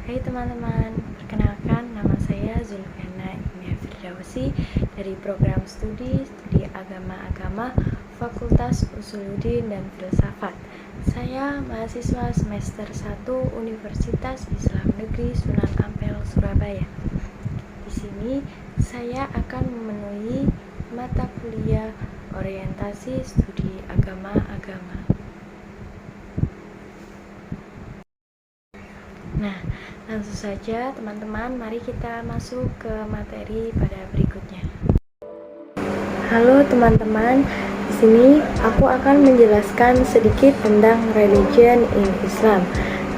Hai teman-teman, perkenalkan nama saya Zulfiana Imia Firdausi dari program studi Agama-Agama Fakultas Usuluddin dan Filsafat. Saya mahasiswa semester 1 Universitas Islam Negeri Sunan Ampel, Surabaya. Di sini saya akan memenuhi mata kuliah orientasi studi agama-agama. Nah, langsung saja teman-teman, mari kita masuk ke materi pada berikutnya. Halo teman-teman, di sini aku akan menjelaskan sedikit tentang religion in Islam.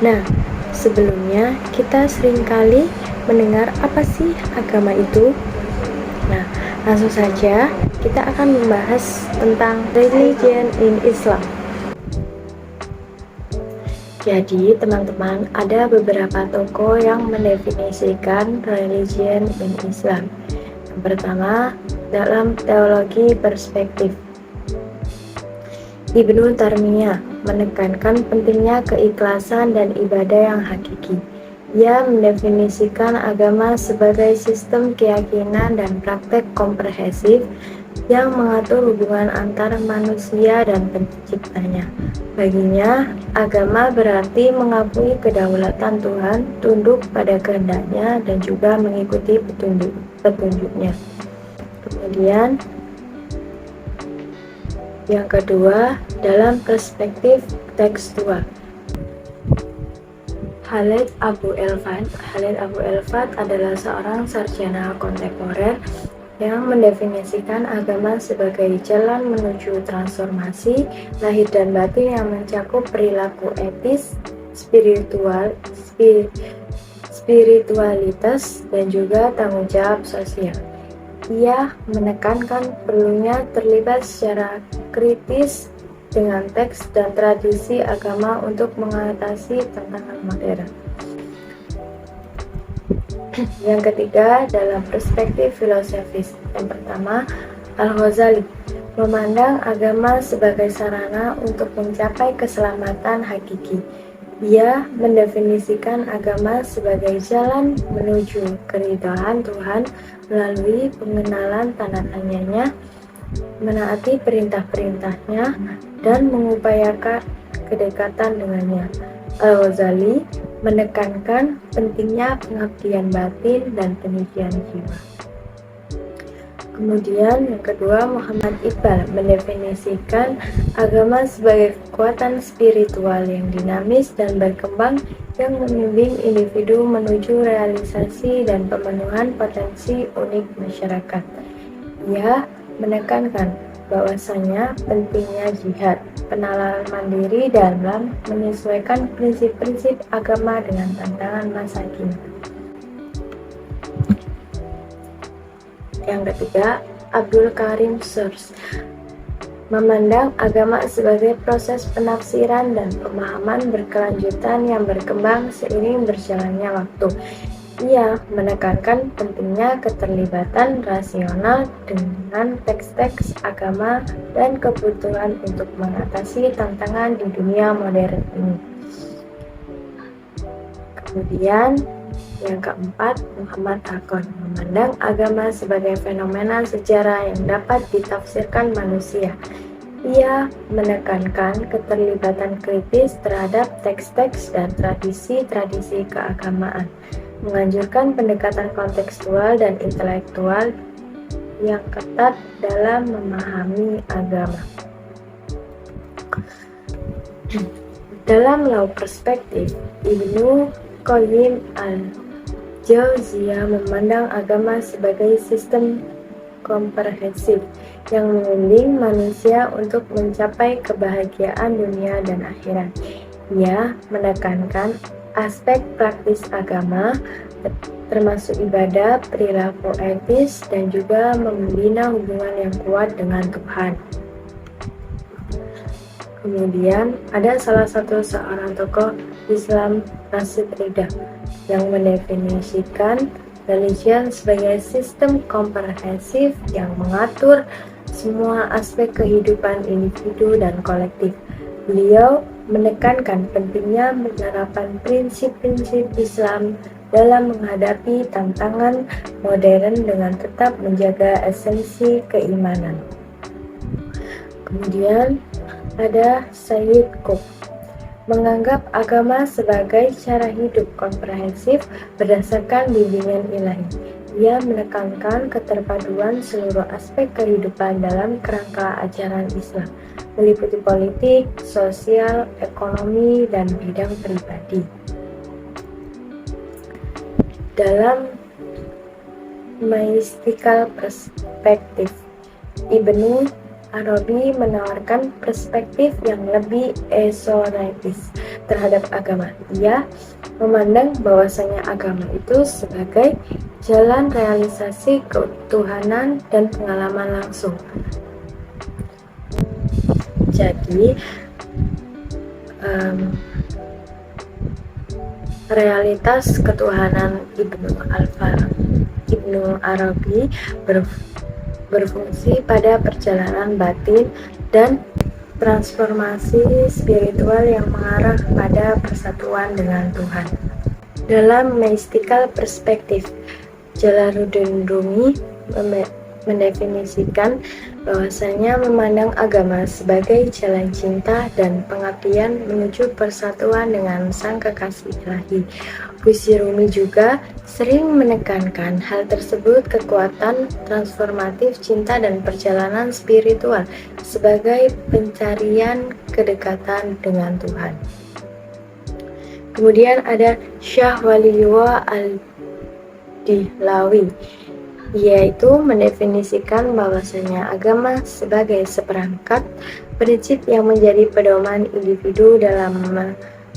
Nah, sebelumnya kita seringkali mendengar apa sih agama itu? Nah, langsung saja kita akan membahas tentang religion in Islam. Jadi, teman-teman, ada beberapa tokoh yang mendefinisikan religion in Islam. Yang pertama, dalam teologi perspektif, Ibnu Taimiyah menekankan pentingnya keikhlasan dan ibadah yang hakiki. Ia mendefinisikan agama sebagai sistem keyakinan dan praktek komprehensif yang mengatur hubungan antara manusia dan penciptanya. Baginya, agama berarti mengakui kedaulatan Tuhan, tunduk pada kehendaknya, dan juga mengikuti petunjuknya. Kemudian, yang kedua, dalam perspektif tekstual, Khalid Abu El-Fat adalah seorang sarjana kontemporer yang mendefinisikan agama sebagai jalan menuju transformasi lahir dan batin yang mencakup perilaku etis, spiritualitas, dan juga tanggung jawab sosial. Ia menekankan perlunya terlibat secara kritis dengan teks dan tradisi agama untuk mengatasi tantangan modern. Yang ketiga, dalam perspektif filosofis. Yang pertama, Al-Ghazali memandang agama sebagai sarana untuk mencapai keselamatan hakiki. Ia mendefinisikan agama sebagai jalan menuju keridhaan Tuhan melalui pengenalan tanda-tandanya, menaati perintah-perintahnya, dan mengupayakan kedekatan dengannya. Al-Ghazali menekankan pentingnya pengabdian batin dan penyucian jiwa. Kemudian yang kedua, Muhammad Iqbal mendefinisikan agama sebagai kekuatan spiritual yang dinamis dan berkembang yang membimbing individu menuju realisasi dan pemenuhan potensi unik masyarakat. Ia menekankan bahwasanya pentingnya jihad, penalaran diri dalam menyesuaikan prinsip-prinsip agama dengan tantangan masa kini. Yang ketiga, Abdul Karim Surs memandang agama sebagai proses penafsiran dan pemahaman berkelanjutan yang berkembang seiring berjalannya waktu. Ia menekankan pentingnya keterlibatan rasional dengan teks-teks agama dan kebutuhan untuk mengatasi tantangan di dunia modern ini. Kemudian, yang keempat, Muhammad Hakon memandang agama sebagai fenomena sejarah yang dapat ditafsirkan manusia. Ia menekankan keterlibatan kritis terhadap teks-teks dan tradisi-tradisi keagamaan, menganjurkan pendekatan kontekstual dan intelektual yang ketat dalam memahami agama. Dalam law perspektif, Ibnu Qayyim al-Jauziyah memandang agama sebagai sistem komprehensif yang membimbing manusia untuk mencapai kebahagiaan dunia dan akhirat. Ia menekankan aspek praktis agama, termasuk ibadah, perilaku etis, dan juga membina hubungan yang kuat dengan Tuhan. Kemudian ada salah satu seorang tokoh Islam, Rashid Ridha, yang mendefinisikan religion sebagai sistem komprehensif yang mengatur semua aspek kehidupan individu dan kolektif. Beliau menekankan pentingnya penerapan prinsip-prinsip Islam dalam menghadapi tantangan modern dengan tetap menjaga esensi keimanan. Kemudian ada Sayyid Qutb, menganggap agama sebagai cara hidup komprehensif berdasarkan bimbingan ilahi. Ia menekankan keterpaduan seluruh aspek kehidupan dalam kerangka ajaran Islam, meliputi politik, sosial, ekonomi, dan bidang pribadi. Dalam mystical perspective, Ibnu Arabi menawarkan perspektif yang lebih esoteris terhadap agama. Ia memandang bahwasanya agama itu sebagai jalan realisasi ketuhanan dan pengalaman langsung. Jadi, realitas ketuhanan Ibnu Arabi berfungsi pada perjalanan batin dan transformasi spiritual yang mengarah pada persatuan dengan Tuhan. Dalam mystical perspective, Jalaluddin Rumi mendefinisikan bahwasanya memandang agama sebagai jalan cinta dan pengabdian menuju persatuan dengan Sang Kekasih Ilahi. Puisi Rumi juga sering menekankan hal tersebut, kekuatan transformatif cinta dan perjalanan spiritual sebagai pencarian kedekatan dengan Tuhan. Kemudian ada Syah Waliullah Al-Dihlawi, yaitu mendefinisikan bahwasanya agama sebagai seperangkat prinsip yang menjadi pedoman individu dalam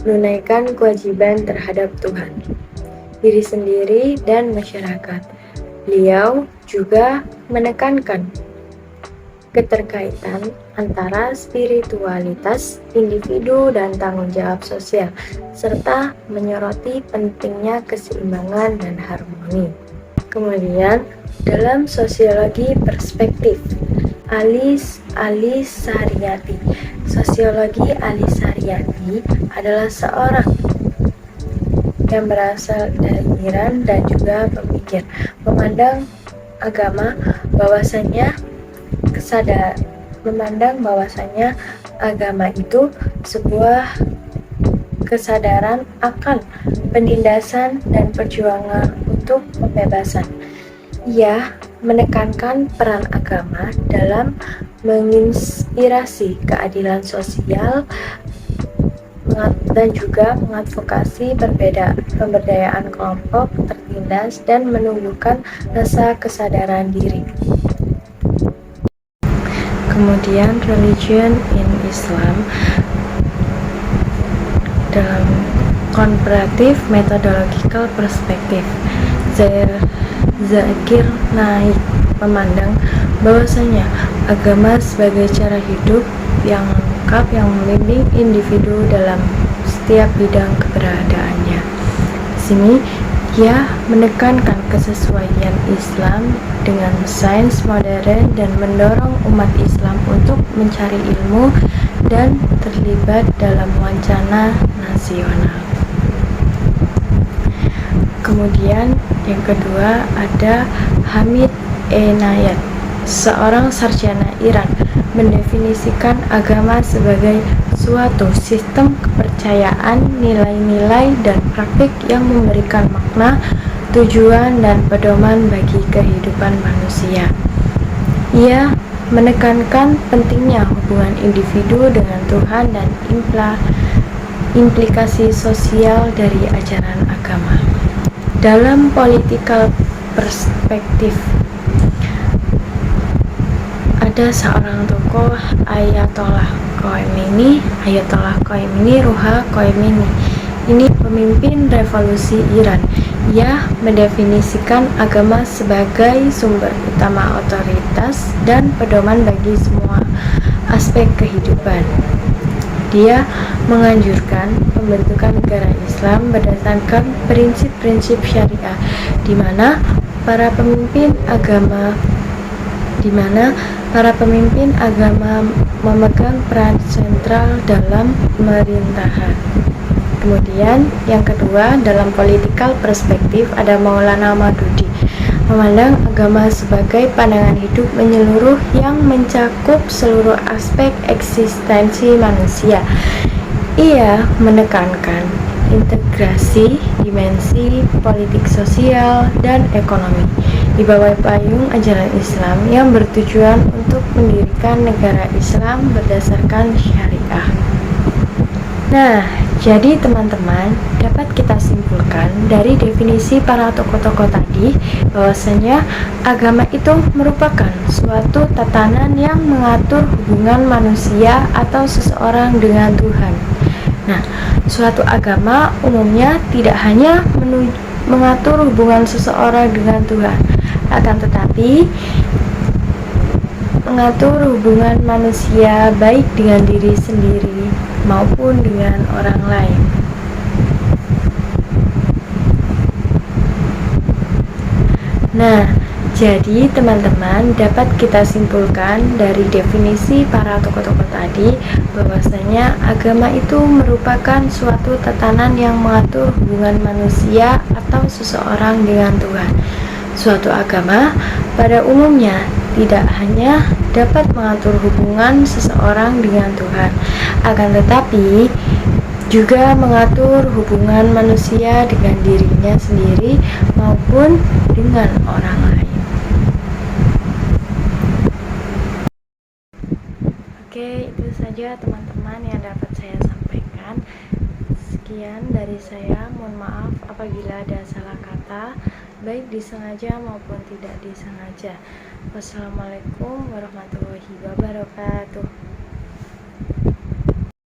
menunaikan kewajiban terhadap Tuhan, diri sendiri, dan masyarakat. Beliau juga menekankan keterkaitan antara spiritualitas individu dan tanggung jawab sosial, serta menyoroti pentingnya keseimbangan dan harmoni. Kemudian, dalam sosiologi perspektif, Ali Saryati. Sosiologi Ali Saryati adalah seorang yang berasal dari Iran dan juga pemikir, memandang agama itu sebuah kesadaran akan penindasan dan perjuangan untuk pembebasan. Ia menekankan peran agama dalam menginspirasi keadilan sosial dan juga mengadvokasi pemberdayaan kelompok tertindas dan menumbuhkan rasa kesadaran diri. Kemudian religion in Islam dalam comparative methodological perspective, Zakir Naik memandang bahwasanya agama sebagai cara hidup yang lengkap yang membimbing individu dalam setiap bidang keberadaannya. Di sini ia menekankan kesesuaian Islam dengan sains modern dan mendorong umat Islam untuk mencari ilmu dan terlibat dalam wacana nasional. Kemudian yang kedua ada Hamid Enayat, seorang sarjana Iran, mendefinisikan agama sebagai suatu sistem kepercayaan, nilai-nilai, dan praktik yang memberikan makna, tujuan, dan pedoman bagi kehidupan manusia. Ia menekankan pentingnya hubungan individu dengan Tuhan dan implikasi sosial dari ajaran agama. Dalam political perspektif, ada seorang tokoh Ayatollah Khomeini Ruhollah Khomeini. Ini pemimpin revolusi Iran. Ia mendefinisikan agama sebagai sumber utama otoritas dan pedoman bagi semua aspek kehidupan. Dia menganjurkan pembentukan negara Islam berdasarkan prinsip-prinsip syariah, di mana para pemimpin agama di mana para pemimpin agama memegang peran sentral dalam pemerintahan. Kemudian yang kedua, dalam political perspektif ada Maulana Maududi, memandang agama sebagai pandangan hidup menyeluruh yang mencakup seluruh aspek eksistensi manusia. Ia menekankan integrasi dimensi politik, sosial, dan ekonomi di bawah payung ajaran Islam yang bertujuan untuk mendirikan negara Islam berdasarkan syariah. Nah, jadi teman-teman, dapat kita simpulkan dari definisi para tokoh-tokoh tadi bahwasanya agama itu merupakan suatu tatanan yang mengatur hubungan manusia atau seseorang dengan Tuhan. Nah, suatu agama umumnya tidak hanya mengatur hubungan seseorang dengan Tuhan, akan tetapi mengatur hubungan manusia baik dengan diri sendiri maupun dengan orang lain. Nah, jadi teman-teman, dapat kita simpulkan dari definisi para tokoh-tokoh tadi bahwasanya agama itu merupakan suatu tatanan yang mengatur hubungan manusia atau seseorang dengan Tuhan. Suatu agama pada umumnya tidak hanya dapat mengatur hubungan seseorang dengan Tuhan, akan tetapi juga mengatur hubungan manusia dengan dirinya sendiri maupun dengan orang lain. Oke, itu saja teman-teman yang dapat saya sampaikan. Sekian dari saya, mohon maaf apabila ada salah kata, baik disengaja maupun tidak disengaja. Wassalamualaikum warahmatullahi wabarakatuh.